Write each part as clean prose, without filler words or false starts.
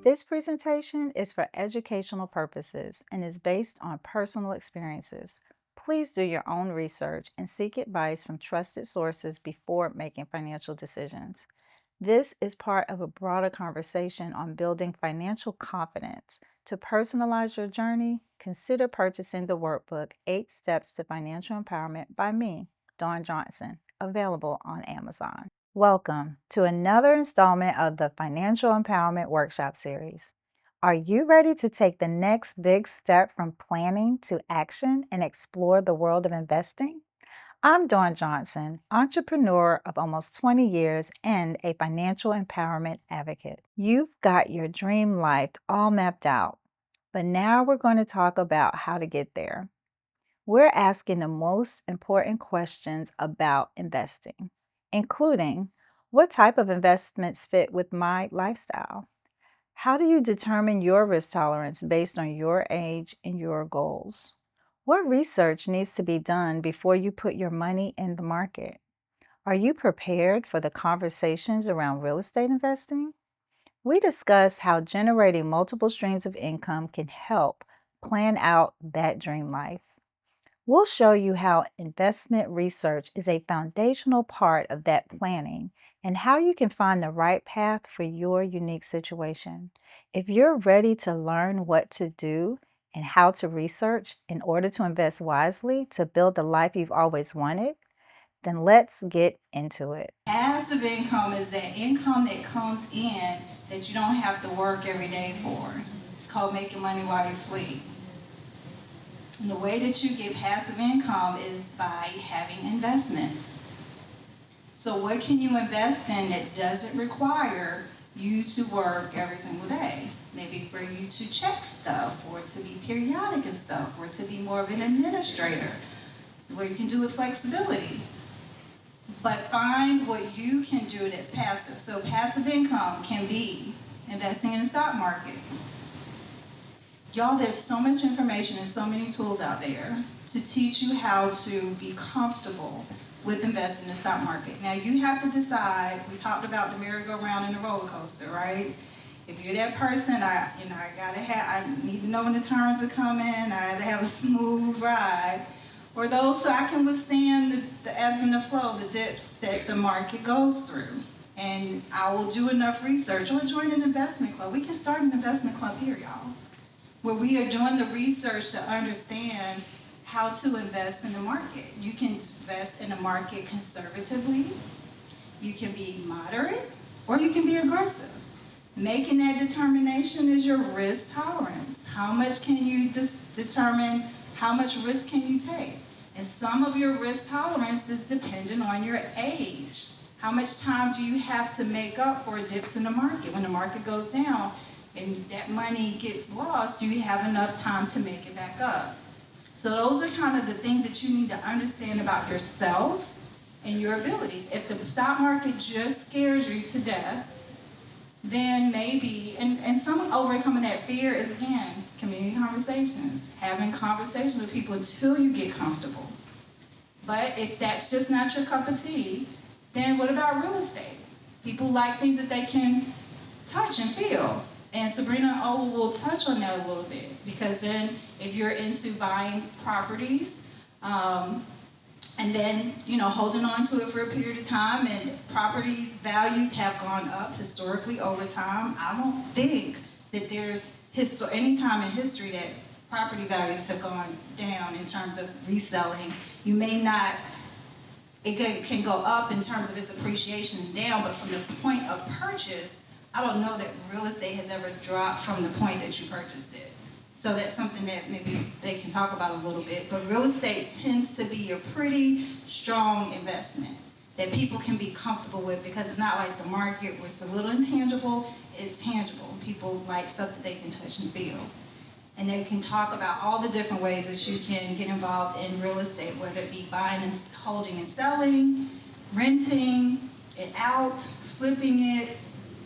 This presentation is for educational purposes and is based on personal experiences. Please do your own research and seek advice from trusted sources before making financial decisions. This is part of a broader conversation on building financial confidence. To personalize your journey, consider purchasing the workbook 8 Steps to Financial Empowerment by me, Dawn Johnson, available on Amazon. Welcome to another installment of the Financial Empowerment Workshop Series. Are you ready to take the next big step from planning to action and explore the world of investing? I'm Dawn Johnson, entrepreneur of almost 20 years and a financial empowerment advocate. You've got your dream life all mapped out, but now we're going to talk about how to get there. We're asking the most important questions about investing, including what type of investments fit with my lifestyle? How do you determine your risk tolerance based on your age and your goals? What research needs to be done before you put your money in the market? Are you prepared for the conversations around real estate investing? We discuss how generating multiple streams of income can help plan out that dream life. We'll show you how investment research is a foundational part of that planning and how you can find the right path for your unique situation. If you're ready to learn what to do and how to research in order to invest wisely to build the life you've always wanted, then let's get into it. Passive income is that income that comes in that you don't have to work every day for. It's called making money while you sleep. And the way that you get passive income is by having investments. So what can you invest in that doesn't require you to work every single day? Maybe for you to check stuff, or to be periodic and stuff, or to be more of an administrator, where you can do with flexibility. But find what you can do that's passive. So passive income can be investing in the stock market. Y'all, there's so much information and so many tools out there to teach you how to be comfortable with investing in the stock market. Now, you have to decide. We talked about the merry-go-round and the roller coaster, right? If you're that person, I need to know when the turns are coming. I have to have a smooth ride. Or those so I can withstand the ebbs and the flow, the dips that the market goes through. And I will do enough research or join an investment club. We can start an investment club here, y'all, where we are doing the research to understand how to invest in the market. You can invest in the market conservatively, you can be moderate, or you can be aggressive. Making that determination is your risk tolerance. How much can you determine how much risk can you take? And some of your risk tolerance is dependent on your age. How much time do you have to make up for dips in the market? When the market goes down, and that money gets lost, do you have enough time to make it back up? So those are kind of the things that you need to understand about yourself and your abilities. If the stock market just scares you to death, then maybe, and some overcoming that fear is, again, community conversations, having conversations with people until you get comfortable. But if that's just not your cup of tea, then what about real estate? People like things that they can touch and feel. And Sabrina Ola will touch on that a little bit, because then if you're into buying properties, and then holding on to it for a period of time, and properties values have gone up historically over time. I don't think that there's any time in history that property values have gone down in terms of reselling. You may not, it can go up in terms of its appreciation and down, but from the point of purchase, I don't know that real estate has ever dropped from the point that you purchased it. So that's something that maybe they can talk about a little bit. But real estate tends to be a pretty strong investment that people can be comfortable with, because it's not like the market where it's a little intangible, it's tangible. People like stuff that they can touch and feel. And they can talk about all the different ways that you can get involved in real estate, whether it be buying and holding and selling, renting it out, flipping it,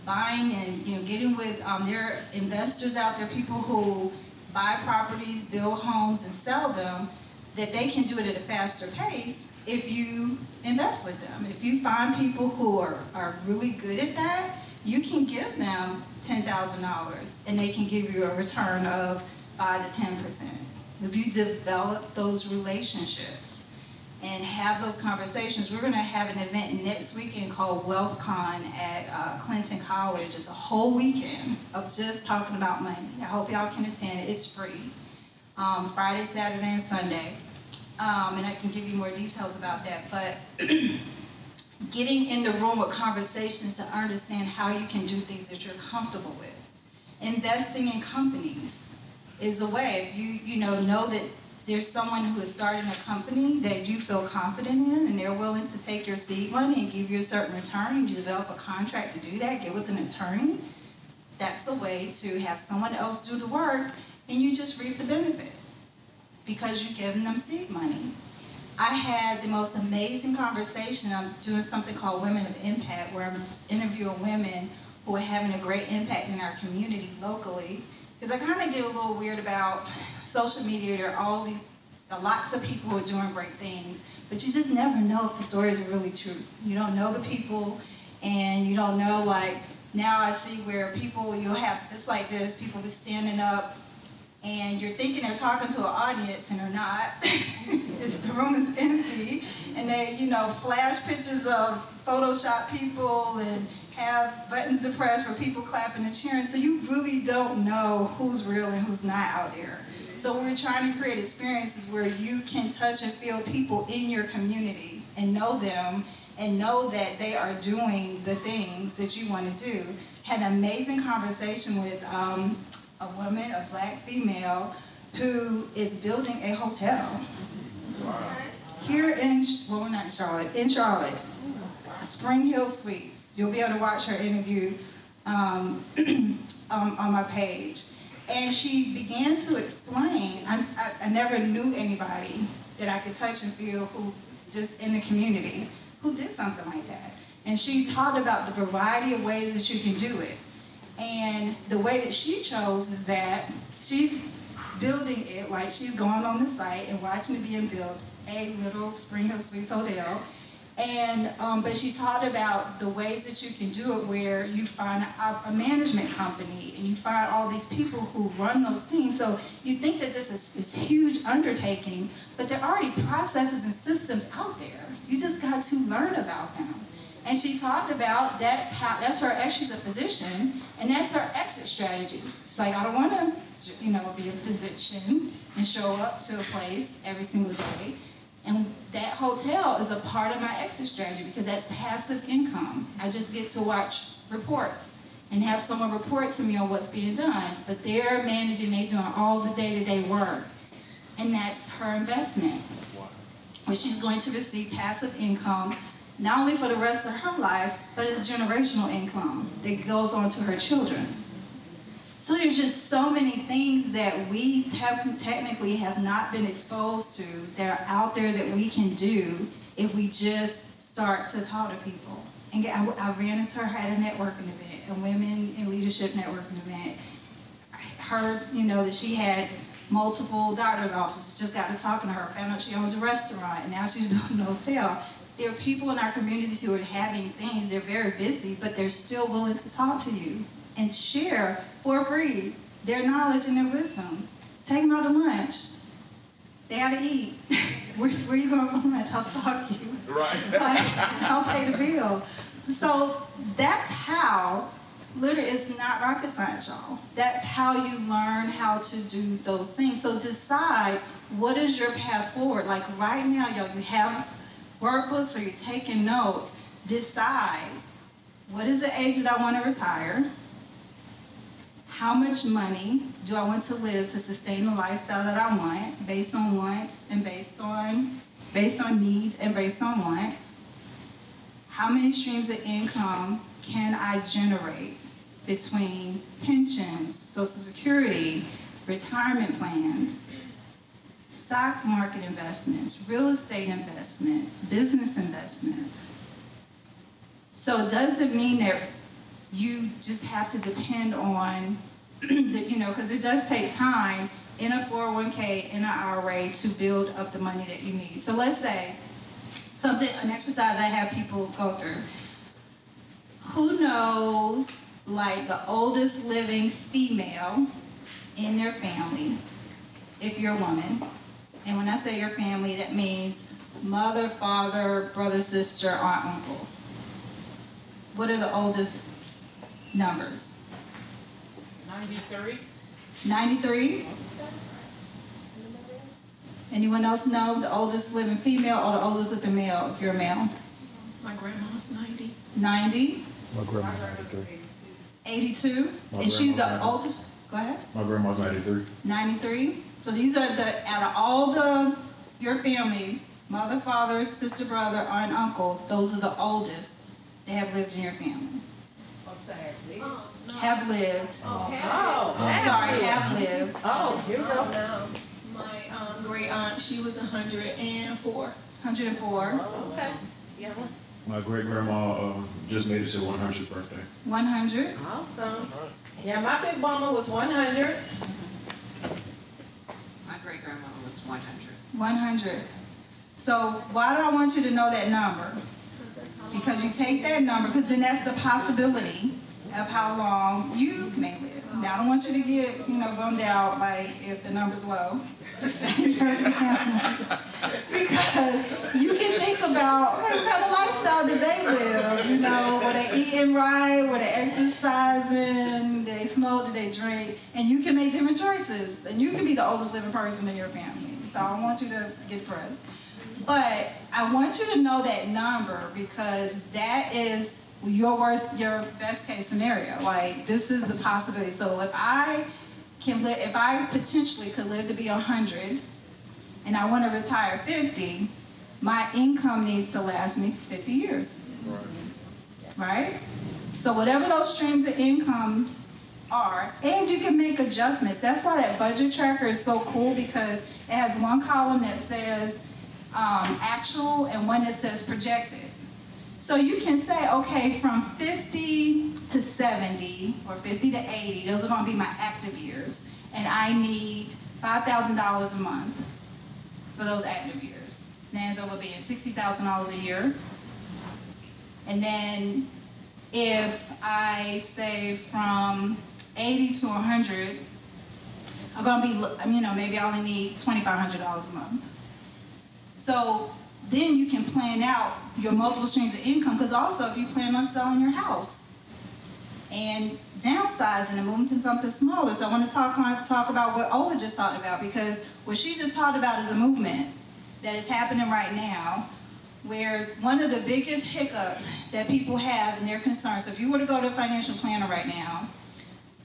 buying and getting with there are investors out there, people who buy properties, build homes, and sell them, that they can do it at a faster pace if you invest with them. If you find people who are really good at that, you can give them $10,000 and they can give you a return of 5 to 10%. If you develop those relationships and have those conversations, we're gonna have an event next weekend called WealthCon at Clinton College. It's a whole weekend of just talking about money. I hope y'all can attend. It's free. Friday, Saturday, and Sunday. And I can give you more details about that. But getting in the room with conversations to understand how you can do things that you're comfortable with. Investing in companies is a way. If you know that there's someone who is starting a company that you feel confident in and they're willing to take your seed money and give you a certain return, and you develop a contract to do that, get with an attorney, that's a way to have someone else do the work and you just reap the benefits because you're giving them seed money. I had the most amazing conversation. I'm doing something called Women of Impact, where I'm just interviewing women who are having a great impact in our community locally. Because I kind of get a little weird about social media. There are lots of people who are doing great things, but you just never know if the stories are really true. You don't know the people, and you don't know, like, now I see where people, you'll have just like this, people be standing up, and you're thinking they're talking to an audience, and they're not. The room is empty, and they, flash pictures of Photoshop people and have buttons to press for people clapping and cheering, so you really don't know who's real and who's not out there. So we're trying to create experiences where you can touch and feel people in your community and know them and know that they are doing the things that you want to do. Had an amazing conversation with a woman, a Black female, who is building a hotel. Wow. Here in Charlotte, Spring Hill Suites. You'll be able to watch her interview on my page. And she began to explain, I never knew anybody that I could touch and feel who, just in the community, who did something like that. And she talked about the variety of ways that you can do it. And the way that she chose is that she's building it, like she's going on the site and watching it being built, a little Spring Hill Suites hotel. And, but she talked about the ways that you can do it, where you find a management company and you find all these people who run those things. So you think that this is this huge undertaking, but there are already processes and systems out there. You just got to learn about them. And she talked about she's a physician, and that's her exit strategy. It's like, I don't want to, be a physician and show up to a place every single day. And that hotel is a part of my exit strategy because that's passive income. I just get to watch reports and have someone report to me on what's being done. But they're managing, they're doing all the day-to-day work. And that's her investment, where she's going to receive passive income, not only for the rest of her life, but it's generational income that goes on to her children. So there's just so many things that we technically have not been exposed to that are out there that we can do if we just start to talk to people. And I ran into her at a networking event, a women in leadership networking event. I heard, that she had multiple doctor's offices, just got to talking to her, found out she owns a restaurant, and now she's building a hotel. There are people in our communities who are having things, they're very busy, but they're still willing to talk to you and share for free their knowledge and their wisdom. Take them out to lunch. They gotta eat. Where are you going for lunch? I'll stalk you. Right. I'll pay the bill. So that's how, literally, it's not rocket science, y'all. That's how you learn how to do those things. So decide, what is your path forward? Like right now, y'all, you have workbooks or you're taking notes. Decide, what is the age that I want to retire? How much money do I want to live to sustain the lifestyle that I want, based on wants and based on needs and based on wants? How many streams of income can I generate between pensions, Social Security, retirement plans, stock market investments, real estate investments, business investments? So it doesn't mean that you just have to depend on, because it does take time in a 401k, in an IRA to build up the money that you need. So let's say an exercise I have people go through. Who knows like the oldest living female in their family, if you're a woman. And when I say your family, that means mother, father, brother, sister, aunt, uncle. What are the oldest numbers? 93. 93? Anyone else know the oldest living female or the oldest living male, if you're a male? My grandma's 90. 90? My grandma's 93. 82? My And she's the grandma's 90. oldest? Go ahead. My grandma's 93. 93? So these are out of all your family, mother, father, sister, brother, aunt, uncle, those are the oldest that have lived in your family. Oh, no. Have lived. Have lived. Oh, here we go. No. My great aunt, she was 104. 104. Okay. Yeah. My great grandma just made it to 100th birthday. 100. Awesome. Yeah, my big mama was 100. My great grandmother was 100. 100. So why do I want you to know that number? Because you take that number, because then that's the possibility of how long you may live. Now, I don't want you to get, bummed out by if the number's low. Because you can think about, okay, what kind of lifestyle did they live? Were they eating right? Were they exercising? Did they smoke? Did they drink? And you can make different choices. And you can be the oldest living person in your family. So I don't want you to get depressed. But I want you to know that number because that is your best case scenario. Like, this is the possibility. So if I potentially could live to be 100 and I want to retire 50, my income needs to last me 50 years. Right? So whatever those streams of income are, and you can make adjustments. That's why that budget tracker is so cool because it has one column that says actual and one that says projected. So you can say, okay, from 50 to 70 or 50 to 80, those are going to be my active years, and I need $5,000 a month for those active years. That ends up being $60,000 a year. And then if I say from 80 to 100, I'm going to be, maybe I only need $2,500 a month. So then you can plan out your multiple streams of income, because also if you plan on selling your house and downsizing and moving to something smaller. So I want to talk about what Ola just talked about, because what she just talked about is a movement that is happening right now, where one of the biggest hiccups that people have in their concerns, so if you were to go to a financial planner right now,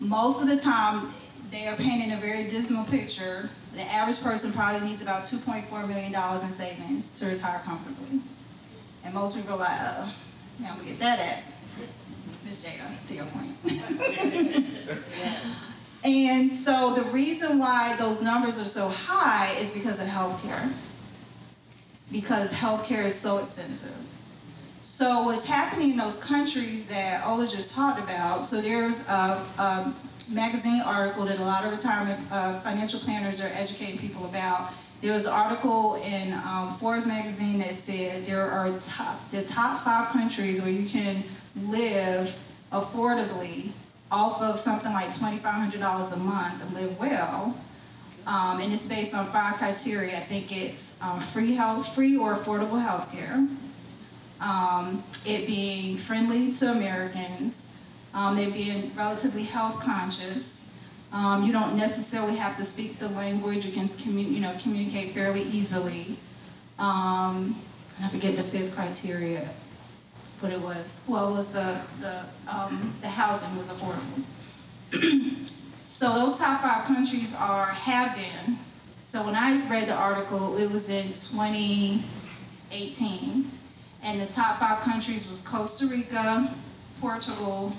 most of the time they are painting a very dismal picture. The average person probably needs about $2.4 million in savings to retire comfortably. And most people are like, now we get that at Ms. Jada, to your point. And so the reason why those numbers are so high is because of healthcare. Because healthcare is so expensive. So what's happening in those countries that Ola just talked about, so there's a magazine article that a lot of retirement financial planners are educating people about. There was an article in Forbes magazine that said there are the top 5 countries where you can live affordably off of something like $2,500 a month and live well. And it's based on 5 criteria. I think it's free or affordable health care, it being friendly to Americans, they being relatively health conscious. You don't necessarily have to speak the language. You can communicate fairly easily. I forget the 5th criteria, what it was. Well, it was the housing was affordable. So those top 5 countries have been. So when I read the article, it was in 2018, and the top 5 countries was Costa Rica, Portugal,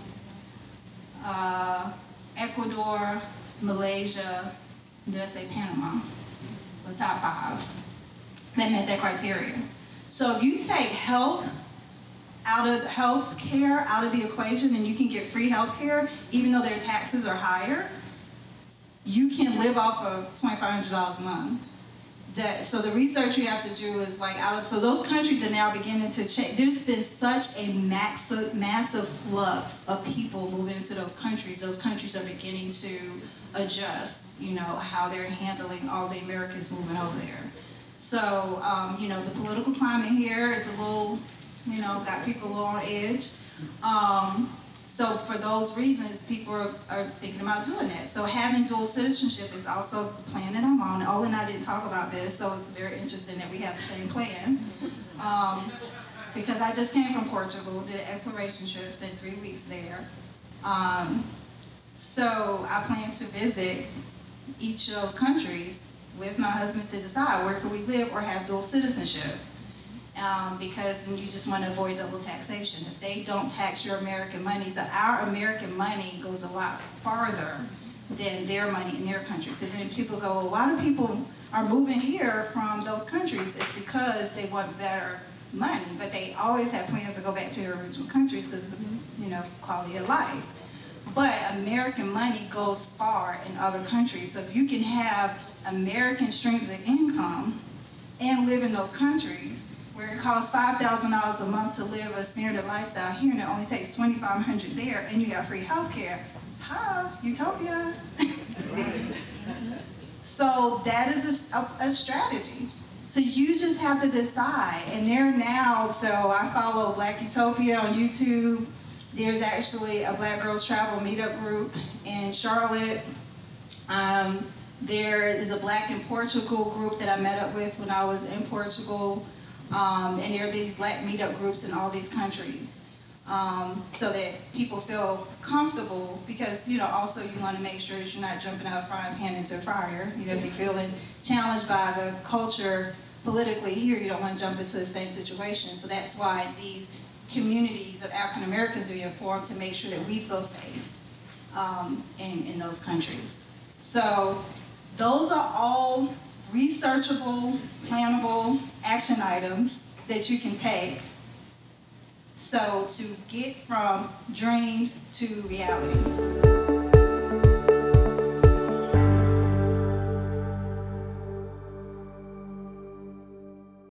Ecuador, Malaysia, did I say Panama? The top 5 that met that criteria. So if you take health care out of the equation, and you can get free health care, even though their taxes are higher, you can live off of $2,500 a month. so the research you have to do is like so those countries are now beginning to change. There's been such a massive flux of people moving into those countries. Those countries are beginning to adjust, how they're handling all the Americans moving over there. So, the political climate here is a little, got people a little on edge. So for those reasons, people are thinking about doing that. So having dual citizenship is also the plan that I'm on. Ola and I didn't talk about this, so it's very interesting that we have the same plan. Because I just came from Portugal, did an exploration trip, spent 3 weeks there. So I plan to visit each of those countries with my husband to decide where can we live or have dual citizenship. Because you just want to avoid double taxation. If they don't tax your American money, so our American money goes a lot farther than their money in their country. Because then people go, well, why do people are moving here from those countries? It's because they want better money, but they always have plans to go back to their original countries because of, quality of life. But American money goes far in other countries. So if you can have American streams of income and live in those countries, where it costs $5,000 a month to live a standard lifestyle here, and it only takes $2,500 there, and you got free healthcare. Utopia. So that is a strategy. So you just have to decide. And there now, so I follow Black Utopia on YouTube. There's actually a Black Girls Travel meetup group in Charlotte. There is a Black in Portugal group that I met up with when I was in Portugal. And there are these Black meetup groups in all these countries, so that people feel comfortable, because, also you want to make sure that you're not jumping out of frying pan into a fryer. If you're feeling challenged by the culture politically here, you don't want to jump into the same situation. So that's why these communities of African Americans are being formed, to make sure that we feel safe in those countries. So those are all researchable, plannable action items that you can take, so to get from dreams to reality.